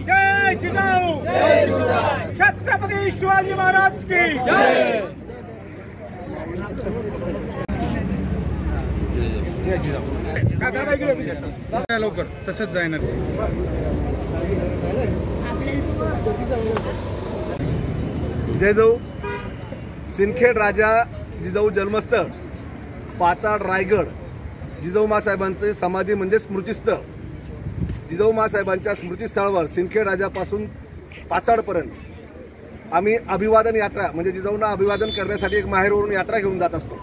जय जिजाऊ, छत्रपती शिवाजी महाराज की जय। लवकर तसंच जाणार जिजाऊ सिंदखेड राजा जिजाऊ जन्मस्थळ पाचाड रायगड जिजाऊ मासाहेबांचे समाधी म्हणजे स्मृतीस्थळ। जिजाऊ मासाहेबांच्या स्मृतीस्थळावर सिंदखेड राजापासून पाचाडपर्यंत आम्ही अभिवादन यात्रा म्हणजे जिजाऊंना अभिवादन करण्यासाठी एक माहेरवरून यात्रा घेऊन जात असतो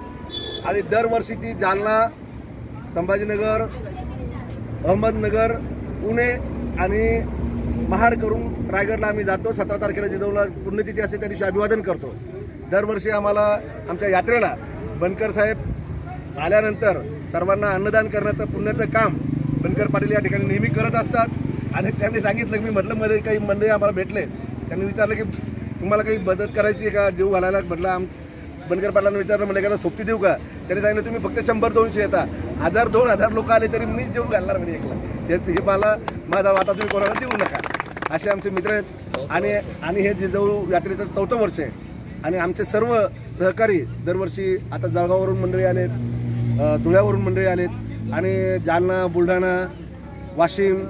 आणि दरवर्षी ती जालना, संभाजीनगर, अहमदनगर, पुणे आणि महाड करून रायगडला आम्ही जातो। 17 तारखेला जिजाऊला पुण्यतिथी असते त्या दिवशी अभिवादन करतो। दरवर्षी आम्हाला आमच्या यात्रेला बनकर साहेब आल्यानंतर सर्वांना अन्नदान करण्याचं पुण्याचं काम बनकर पाटील या ठिकाणी नेहमी करत असतात आणि त्यांनी सांगितलं की मी म्हटलं मध्ये काही मंडळी आम्हाला भेटले, त्यांनी विचारलं की तुम्हाला काही मदत करायची का जीव घालायला। म्हटलं बनकर पाटलांना विचारलं म्हणजे एखादा सोबती देऊ का? त्यांनी सांगितलं तुम्ही फक्त 100-200 येता, 1000-2000 लोक आले तरी मी जीव घालणार म्हणजे एकला, हे मला माझा वाटा तुम्ही कोणाला देऊ नका। असे आमचे मित्र आहेत आणि हे जिजाऊ यात्रेचं 4थं वर्ष आहे आणि आमचे सर्व सहकारी दरवर्षी आता जळगाववरून मंडळी आलेत, धुळ्यावरून मंडळी आलेत आणि जालना, बुलढाणा, वाशिम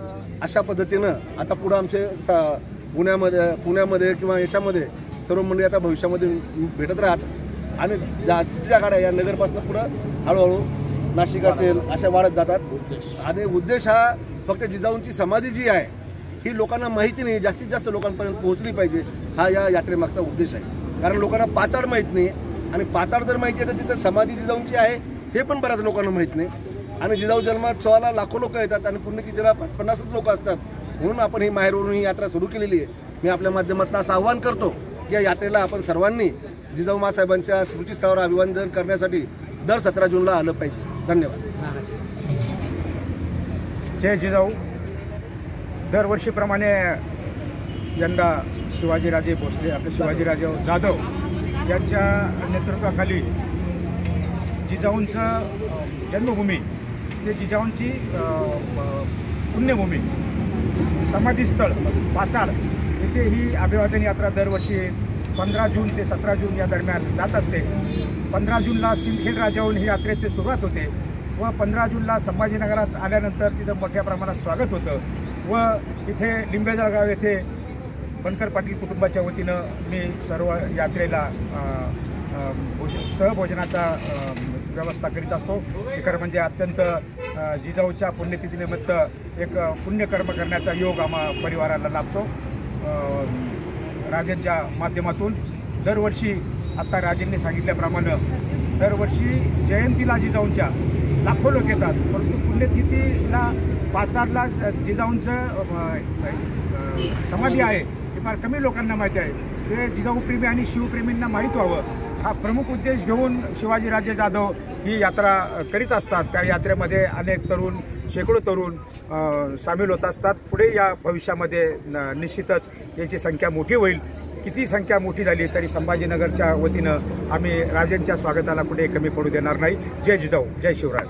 अशा पद्धतीनं आता पुढं आमचे पुण्यामध्ये किंवा याच्यामध्ये सर्व मंडळी आता भविष्यामध्ये भेटत राहतात आणि जास्तीच्या गाड्या या नगरपासून पुढं हळूहळू नाशिक असेल अशा वाढत जातात आणि उद्देश हा फक्त जिजाऊंची समाधी जी आहे ही लोकांना माहिती नाही, जास्तीत जास्त लोकांपर्यंत पोहोचली पाहिजे, हा या यात्रेमागचा उद्देश आहे। कारण लोकांना पाचाड माहीत नाही आणि पाचाड जर माहिती आहे तर तिथं समाधी जिजाऊंची आहे हे पण बऱ्याच लोकांना माहीत नाही आणि जिजाऊ जन्मोत्सवाला लाखो लोक येतात आणि पुण्यतिथीला 50-50 लोक असतात, म्हणून आपण ही माहेरवरून ही यात्रा सुरू केलेली आहे। मी आपल्या माध्यमातून असं आवाहन करतो की या यात्रेला आपण सर्वांनी जिजाऊ मासाहेबांच्या स्मृतीस्थळावर अभिवादन करण्यासाठी दर 17 जूनला आलं पाहिजे। धन्यवाद। जय जिजाऊ। दरवर्षीप्रमाणे यंदा शिवाजीराजे भोसले आपले शिवाजीराजे जाधव यांच्या नेतृत्वाखाली जिजाऊंचं जन्मभूमी ते जिजाऊंची पुण्यभूमी समाधीस्थळ पाचाड येथे ही अभिवादन यात्रा दरवर्षी 15 जून ते 17 जून या दरम्यान जात असते। 15 जूनला सिंदखेड राजाहून ही यात्रेची सुरुवात होते व 15 जूनला संभाजीनगरात आल्यानंतर तिचं मोठ्या प्रमाणात स्वागत होतं व इथे लिंबेजळगाव येथे बनकर पाटील कुटुंबाच्या वतीनं मी सर्व यात्रेला सहभोजनाचा व्यवस्था करीत असतो। खरं म्हणजे अत्यंत जिजाऊच्या पुण्यतिथीनिमित्त एक पुण्यकर्म करण्याचा योग आम्हा परिवाराला लाभतो। राजेंच्या माध्यमातून दरवर्षी आता राजेंनी सांगितल्याप्रमाणे दरवर्षी जयंतीला जिजाऊंच्या लाखो लोक येतात, परंतु पुण्यतिथीला पाचाडला जिजाऊंचं समाधी आहे हे फार कमी लोकांना माहिती आहे। ते जिजाऊप्रेमी आणि शिवप्रेमींना माहीत व्हावं हा प्रमुख उद्देश घेऊन शिवाजीराजे जाधव ही यात्रा करीत असतात। त्या यात्रेमध्ये अनेक तरुण, शेकडो तरुण सामील होत असतात। पुढे या भविष्यामध्ये निश्चितच याची संख्या मोठी होईल। किती संख्या मोठी झाली तरी संभाजीनगरच्या वतीनं आम्ही राजेंच्या स्वागताला कुठे कमी पडू देणार नाही। जय जिजाऊ, जय शिवराय।